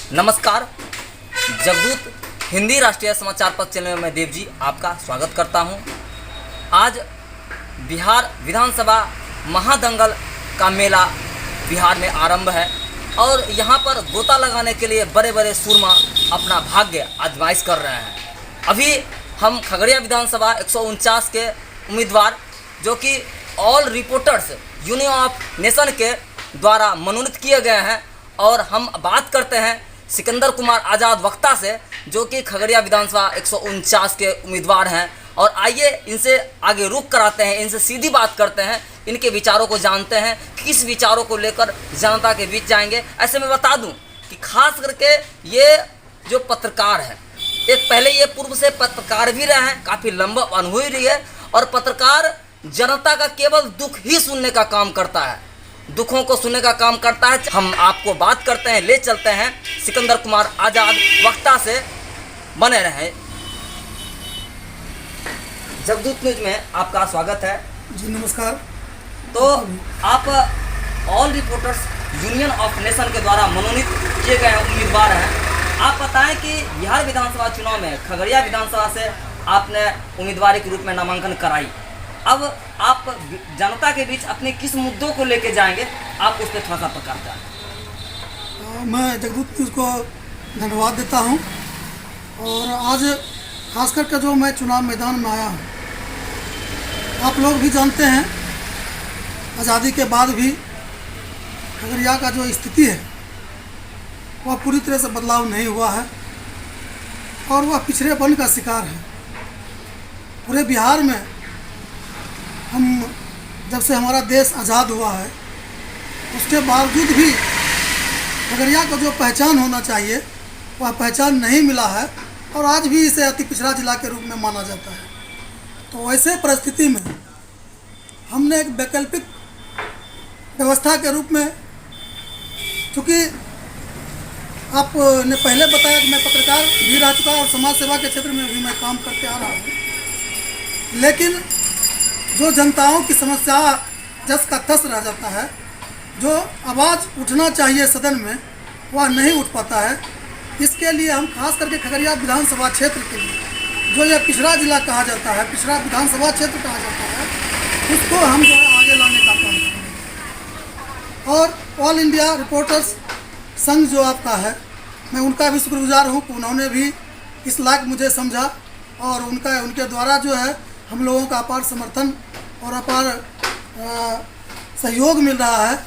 नमस्कार। जगदूत हिंदी राष्ट्रीय समाचार पत्र चैनल में मैं देव जी आपका स्वागत करता हूं। आज बिहार विधानसभा महादंगल का मेला बिहार में आरंभ है और यहां पर गोता लगाने के लिए बड़े बड़े सूरमा अपना भाग्य आजमाइश कर रहे हैं। अभी हम खगड़िया विधानसभा 149 के उम्मीदवार जो कि all reporters union of nation के द्वारा मनोनीत किए गए हैं और हम बात करते हैं सिकंदर कुमार आज़ाद वक्ता से जो कि खगड़िया विधानसभा 149 के उम्मीदवार हैं। और आइए इनसे आगे रुख कराते हैं, इनसे सीधी बात करते हैं, इनके विचारों को जानते हैं, किस विचारों को लेकर जनता के बीच जाएंगे। ऐसे में बता दूं कि खास करके ये जो पत्रकार है, एक पहले ये पूर्व से पत्रकार भी रहे हैं, काफ़ी लंबा अनुभव रही है और पत्रकार जनता का केवल दुख ही सुनने का काम करता है, दुखों को सुनने का काम करता है। हम आपको बात करते हैं, ले चलते हैं सिकंदर कुमार आज़ाद वक्ता से। बने रहें। जगदूत न्यूज में आपका स्वागत है जी। नमस्कार। तो आप all reporters union of nation के द्वारा मनोनीत किए गए उम्मीदवार हैं। आप बताएं कि बिहार विधानसभा चुनाव में खगड़िया विधानसभा से आपने उम्मीदवारी के रूप में नामांकन कराई। अब आप जनता के बीच अपने किस मुद्दों को लेके जाएंगे, आप उस पर थोड़ा सा प्रकाश डालें। मैं जगदूत न्यूज़ को धन्यवाद देता हूं और आज खास करके जो मैं चुनाव मैदान में आया हूं, आप लोग भी जानते हैं आज़ादी के बाद भी खगड़िया का जो स्थिति है वह पूरी तरह से बदलाव नहीं हुआ है और वह पिछड़ेपन का शिकार है। पूरे बिहार में हम जब से हमारा देश आज़ाद हुआ है उसके बावजूद भी खगड़िया को जो पहचान होना चाहिए वह पहचान नहीं मिला है और आज भी इसे अति पिछड़ा जिला के रूप में माना जाता है। तो ऐसे परिस्थिति में हमने एक वैकल्पिक व्यवस्था के रूप में, चूँकि आपने पहले बताया कि मैं पत्रकार भी रह चुका और समाज सेवा के क्षेत्र में भी मैं काम करते आ रहा हूँ, लेकिन जो जनताओं की समस्या जस का तस रह जाता है, जो आवाज़ उठना चाहिए सदन में वह नहीं उठ पाता है। इसके लिए हम खास करके खगड़िया विधानसभा क्षेत्र के लिए जो यह पिछड़ा जिला कहा जाता है, पिछड़ा विधानसभा क्षेत्र कहा जाता है, उसको हम जो है आगे लाने का काम करेंगे। और ऑल इंडिया रिपोर्टर्स संघ जो आपका है, मैं उनका भी शुक्रगुजार हूँ कि उन्होंने भी इस लायक मुझे समझा और उनके द्वारा जो है हम लोगों का अपार समर्थन और अपार सहयोग मिल रहा है।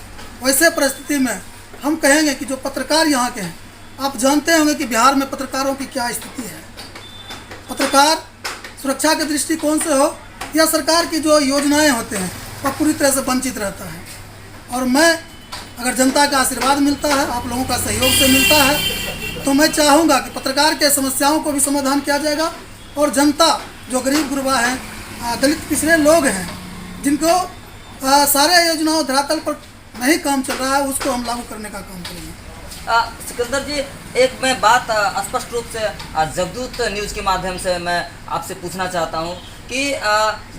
वैसे परिस्थिति में हम कहेंगे कि जो पत्रकार यहाँ के हैं, आप जानते होंगे कि बिहार में पत्रकारों की क्या स्थिति है। पत्रकार सुरक्षा के दृष्टिकोण से हो या सरकार की जो योजनाएं होते हैं वह पूरी तरह से वंचित रहता है। और मैं अगर जनता का आशीर्वाद मिलता है, आप लोगों का सहयोग से मिलता है, तो मैं चाहूँगा कि पत्रकार के समस्याओं को भी समाधान किया जाएगा और जनता जो गरीब गुरबा हैं, दलित पिछड़े लोग हैं, जिनको सारे योजनाओं धरातल पर नहीं काम चल रहा है, उसको हम लागू करने का काम करेंगे। सिकंदर जी, एक मैं बात स्पष्ट रूप से जगदूत न्यूज़ के माध्यम से मैं आपसे पूछना चाहता हूं कि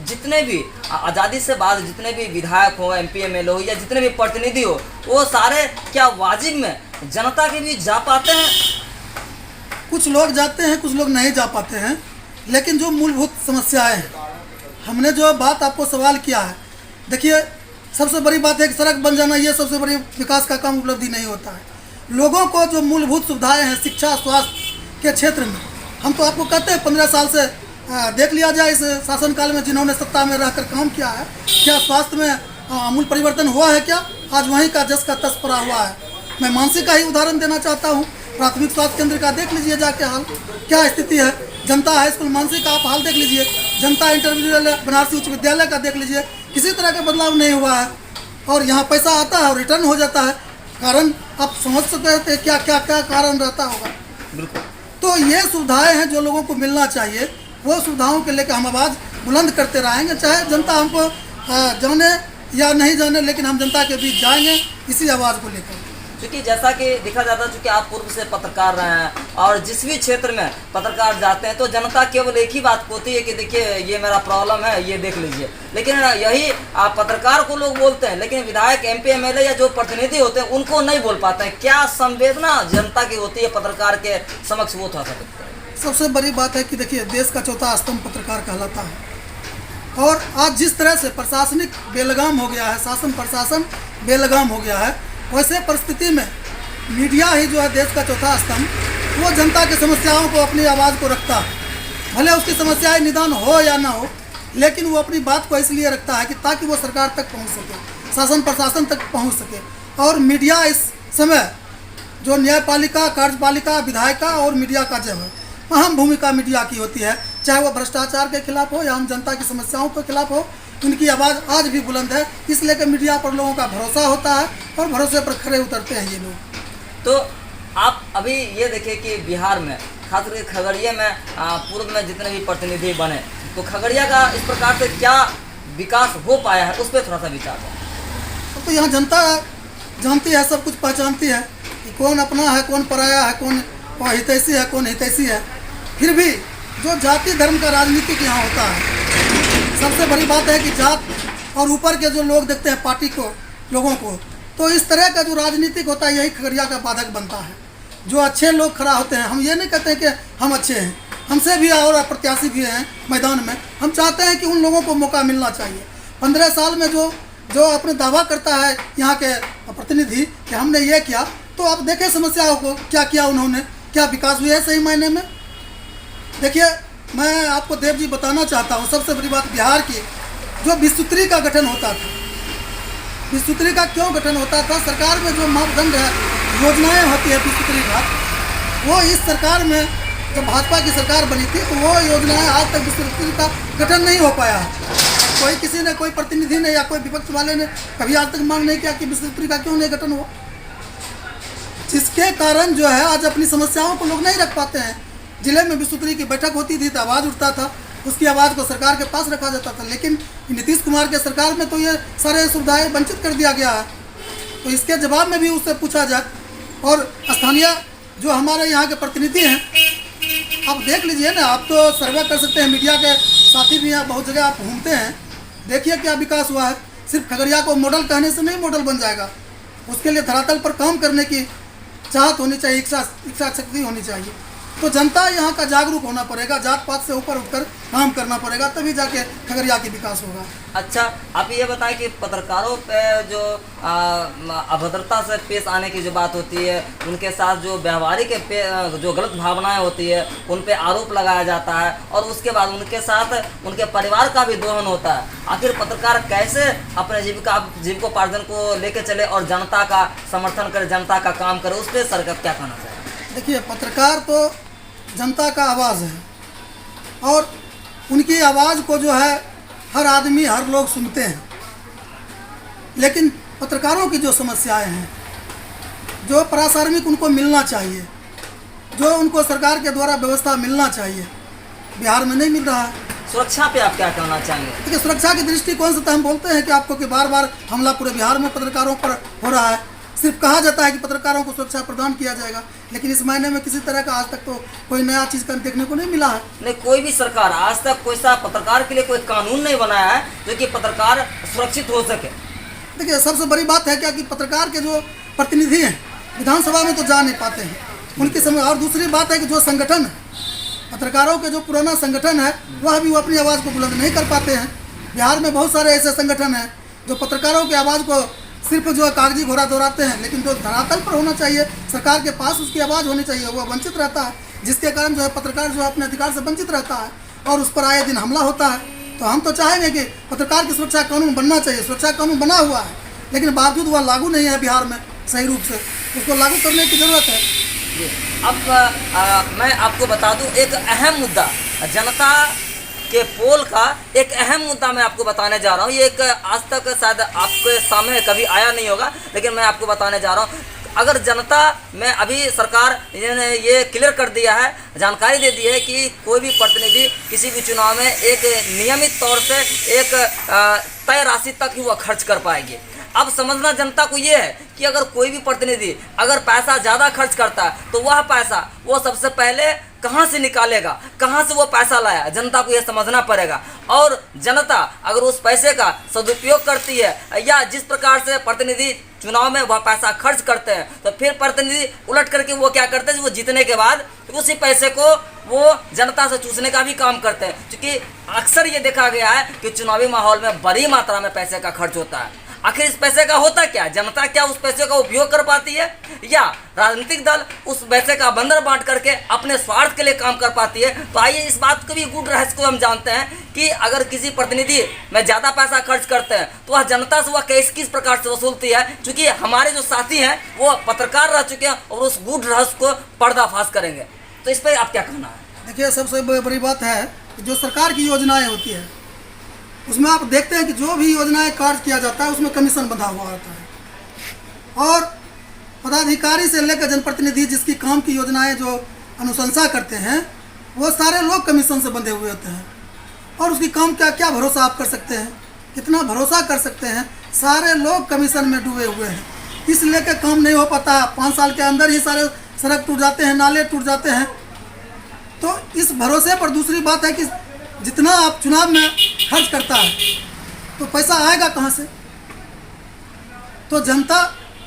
जितने भी आज़ादी से बाद जितने भी विधायक हो, MP MLA हो या जितने भी प्रतिनिधि हो, वो सारे क्या वाजिब में जनता के बीच जा पाते हैं? कुछ लोग जाते हैं, कुछ लोग नहीं जा पाते हैं, लेकिन जो मूलभूत समस्याएं हैं, हमने जो बात आपको सवाल किया है, देखिए सबसे बड़ी बात है कि सड़क बन जाना ये सबसे बड़ी विकास का काम उपलब्धि नहीं होता है। लोगों को जो मूलभूत सुविधाएं हैं शिक्षा स्वास्थ्य के क्षेत्र में, हम तो आपको कहते हैं 15 साल से देख लिया जाए इस शासनकाल में जिन्होंने सत्ता में रहकर काम किया है, क्या स्वास्थ्य में आमूल परिवर्तन हुआ है? क्या आज वहीं का जस का तस पड़ा हुआ है। मैं मानसी का ही उदाहरण देना चाहता हूँ। प्राथमिक स्वास्थ्य केंद्र का देख लीजिए जाके हाल क्या स्थिति है। जनता हाई स्कूल मानसी का आप हाल देख लीजिए, जनता इंटरमीडिएट बनारसी उच्च विद्यालय का देख लीजिए, किसी तरह का बदलाव नहीं हुआ है। और यहाँ पैसा आता है और रिटर्न हो जाता है। कारण आप समझ सकते हैं क्या क्या क्या कारण रहता होगा। बिल्कुल। तो ये सुविधाएं हैं जो लोगों को मिलना चाहिए, वो सुविधाओं के लेकर हम आवाज़ बुलंद करते रहेंगे, चाहे जनता हमको जाने या नहीं जाने, लेकिन हम जनता के बीच जाएंगे इसी आवाज़ को लेकर। क्योंकि जैसा कि देखा जाता है, चूँकि आप पूर्व से पत्रकार रहे हैं और जिस भी क्षेत्र में पत्रकार जाते हैं तो जनता केवल एक ही बात होती है कि देखिए ये मेरा प्रॉब्लम है, ये देख लीजिए। लेकिन यही आप पत्रकार को लोग बोलते हैं, लेकिन विधायक, MP, MLA या जो प्रतिनिधि होते हैं उनको नहीं बोल पाते हैं। क्या संवेदना जनता की होती है पत्रकार के समक्ष, वो थोड़ा सा बताइए। सबसे बड़ी बात है कि देखिए, देश का चौथा स्तंभ पत्रकार कहलाता है, और आज जिस तरह से प्रशासनिक बेलगाम हो गया है, शासन प्रशासन बेलगाम हो गया है, वैसे परिस्थिति में मीडिया ही जो है देश का चौथा स्तंभ, वो जनता की समस्याओं को, अपनी आवाज़ को रखता है। भले उसकी समस्याएं निदान हो या ना हो, लेकिन वो अपनी बात को इसलिए रखता है कि ताकि वो सरकार तक पहुंच सके, शासन प्रशासन तक पहुंच सके। और मीडिया इस समय जो न्यायपालिका, कार्यपालिका, विधायिका और मीडिया का जो है अहम भूमिका मीडिया की होती है, चाहे वो भ्रष्टाचार के खिलाफ हो या हम जनता की समस्याओं के खिलाफ हो, उनकी आवाज़ आज भी बुलंद है। इसलिए कि मीडिया पर लोगों का भरोसा होता है और भरोसे पर खरे उतरते हैं ये लोग। तो आप अभी ये देखें कि बिहार में, खासकर खगड़िया में पूर्व में जितने भी प्रतिनिधि बने, तो खगड़िया का इस प्रकार से क्या विकास हो पाया है, उस पर थोड़ा सा विचार करें। तो यहाँ जनता जानती है, सब कुछ पहचानती है कि कौन अपना है, कौन पराया है, कौन हितैषी है, कौन हितैषी है। फिर भी जो जाति धर्म का राजनीतिक यहाँ होता है, सबसे बड़ी बात है कि जात और ऊपर के जो लोग देखते हैं पार्टी को, लोगों को, तो इस तरह का जो राजनीतिक होता है यही खगड़िया का बाधक बनता है। जो अच्छे लोग खड़ा होते हैं, हम ये नहीं कहते कि हम अच्छे हैं, हमसे भी और प्रत्याशी भी हैं मैदान में, हम चाहते हैं कि उन लोगों को मौका मिलना चाहिए। 15 साल में जो अपने दावा करता है यहाँ के प्रतिनिधि कि हमने ये किया, तो आप देखें समस्याओं को, क्या किया उन्होंने, क्या विकास हुआ है सही मायने में। देखिए, मैं आपको देव जी बताना चाहता हूँ, सबसे बड़ी बात बिहार की, जो विस्तृति का गठन होता था, विस्तृति का क्यों गठन होता था, सरकार में जो मापदंड है, योजनाएं होती है विस्तृति का, वो इस सरकार में जब भाजपा की सरकार बनी थी तो वो योजनाएं आज तक विस्तृति का गठन नहीं हो पाया। कोई किसी ने, कोई प्रतिनिधि ने या कोई विपक्ष वाले ने कभी आज तक मांग नहीं किया कि विस्तृति का क्यों नहीं गठन हो, जिसके कारण जो है आज अपनी समस्याओं को लोग नहीं रख पाते हैं। जिले में विस्तृति की बैठक होती थी तो आवाज़ उठता था, उसकी आवाज़ को सरकार के पास रखा जाता था, लेकिन नीतीश कुमार के सरकार में तो ये सारे सुविधाएं वंचित कर दिया गया है। तो इसके जवाब में भी उससे पूछा जाए। और स्थानीय जो हमारे यहाँ के प्रतिनिधि हैं, आप देख लीजिए ना, आप तो सर्वे कर सकते हैं, मीडिया के साथी भी यहाँ बहुत जगह आप घूमते हैं, देखिए क्या विकास हुआ है। सिर्फ खगड़िया को मॉडल कहने से नहीं मॉडल बन जाएगा, उसके लिए धरातल पर काम करने की चाहत होनी चाहिए, इच्छा शक्ति होनी चाहिए। तो जनता यहाँ का जागरूक होना पड़ेगा, जात पात से ऊपर उठकर काम करना पड़ेगा, तभी जाके खगड़िया की विकास होगा। अच्छा, आप ये बताएं कि पत्रकारों पे जो अभद्रता से पेश आने की जो बात होती है, उनके साथ जो व्यवहारिक जो गलत भावनाएं होती है, उन पे आरोप लगाया जाता है और उसके बाद उनके साथ उनके परिवार का भी दोहन होता है। आखिर पत्रकार कैसे अपने जीविकोपार्जन को लेकर चले और जनता का समर्थन करे, जनता का काम करे, उस पर सर का क्या कहना चाहिए? देखिए, पत्रकार तो जनता का आवाज़ है और उनकी आवाज़ को जो है हर आदमी, हर लोग सुनते हैं, लेकिन पत्रकारों की जो समस्याएं हैं, जो प्रासंगिक उनको मिलना चाहिए, जो उनको सरकार के द्वारा व्यवस्था मिलना चाहिए, बिहार में नहीं मिल रहा है। सुरक्षा पे आप क्या कहना चाहेंगे? देखिए, सुरक्षा की दृष्टिकोण से तो हम बोलते हैं कि आपको कि बार बार हमला पूरे बिहार में पत्रकारों पर हो रहा है। सिर्फ कहा जाता है कि पत्रकारों को सुरक्षा प्रदान किया जाएगा, लेकिन इस महीने में किसी तरह का आज तक तो कोई नया चीज़ का देखने को नहीं मिला है। नहीं, कोई भी सरकार आज तक कोई सा पत्रकार के लिए कोई कानून नहीं बनाया है जो कि पत्रकार सुरक्षित हो सके। देखिए, सबसे बड़ी बात है क्या कि पत्रकार के जो प्रतिनिधि हैं विधानसभा में तो जा नहीं पाते हैं, उनकी समय। और दूसरी बात है कि जो संगठन है, पत्रकारों के जो पुराना संगठन है, वह भी वो अपनी आवाज़ को बुलंद नहीं कर पाते हैं। बिहार में बहुत सारे ऐसे संगठन हैं जो पत्रकारों की आवाज़ को सिर्फ जो है कागजी घोड़ा दौड़ाते हैं, लेकिन जो धरातल पर होना चाहिए, सरकार के पास उसकी आवाज़ होनी चाहिए, वो वंचित रहता है, जिसके कारण जो है पत्रकार जो है अपने अधिकार से वंचित रहता है और उस पर आए दिन हमला होता है। तो हम तो चाहेंगे कि पत्रकार की सुरक्षा कानून बनना चाहिए। सुरक्षा कानून बना हुआ है, लेकिन बावजूद वह लागू नहीं है बिहार में सही रूप से, उसको लागू करने की ज़रूरत है। अब मैं आपको बता दूं एक अहम मुद्दा, जनता के पोल का एक अहम मुद्दा मैं आपको बताने जा रहा हूँ। ये एक आज तक शायद आपके सामने कभी आया नहीं होगा, लेकिन मैं आपको बताने जा रहा हूँ। अगर जनता में अभी सरकार ने ये क्लियर कर दिया है, जानकारी दे दी है कि कोई भी प्रतिनिधि किसी भी चुनाव में एक नियमित तौर से एक तय राशि तक ही वह खर्च कर पाएगी। अब समझना जनता को ये है कि अगर कोई भी प्रतिनिधि अगर पैसा ज़्यादा खर्च करता है तो वह पैसा वो सबसे पहले कहाँ से निकालेगा, कहाँ से वो पैसा लाया, जनता को यह समझना पड़ेगा। और जनता अगर उस पैसे का सदुपयोग करती है या जिस प्रकार से प्रतिनिधि चुनाव में वह पैसा खर्च करते हैं तो फिर प्रतिनिधि उलट करके वो क्या करते हैं, वो जीतने के बाद उसी पैसे को वो जनता से चूसने का भी काम करते हैं। क्योंकि अक्सर ये देखा गया है कि चुनावी माहौल में बड़ी मात्रा में पैसे का खर्च होता है। आखिर इस पैसे का होता क्या, जनता क्या उस पैसे का उपयोग कर पाती है या राजनीतिक दल उस पैसे का बंदर बांट करके अपने स्वार्थ के लिए काम कर पाती है। तो आइए इस बात को भी गूढ़ रहस्य को हम जानते हैं कि अगर किसी प्रतिनिधि में ज़्यादा पैसा खर्च करते हैं तो वह जनता से वह किस प्रकार से वसूलती है। क्योंकि हमारे जो साथी हैं वो पत्रकार रह चुके हैं और उस गूढ़ रहस्य को पर्दाफाश करेंगे। तो इस पर आप क्या कहना है? देखिए, सबसे बड़ी बात है कि जो सरकार की योजनाएं होती है उसमें आप देखते हैं कि जो भी योजनाएं कार्य किया जाता है उसमें कमीशन बंधा हुआ होता है और पदाधिकारी से लेकर जनप्रतिनिधि जिसकी काम की योजनाएं जो अनुशंसा करते हैं वो सारे लोग कमीशन से बंधे हुए होते हैं। और उसकी काम क्या भरोसा आप कर सकते हैं, कितना भरोसा कर सकते हैं, सारे लोग कमीशन में डूबे हुए हैं। इस लेकर काम नहीं हो पाता, 5 साल के अंदर ही सारे सड़क टूट जाते हैं, नाले टूट जाते हैं। तो इस भरोसे पर दूसरी बात है कि जितना आप चुनाव में खर्च करता है तो पैसा आएगा कहाँ से? तो जनता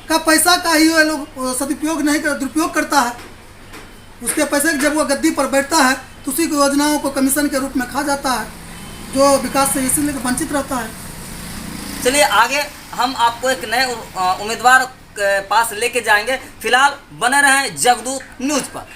का पैसा का ही ये लोग सदुपयोग नहीं कर, दुरुपयोग करता है। उसके पैसे जब वो गद्दी पर बैठता है तो उसी की योजनाओं को कमीशन के रूप में खा जाता है, जो विकास से इसीलिए वंचित रहता है। चलिए आगे हम आपको एक नए उम्मीदवार के पास लेके जाएंगे। फिलहाल बने रहें जगदूत न्यूज़ पर।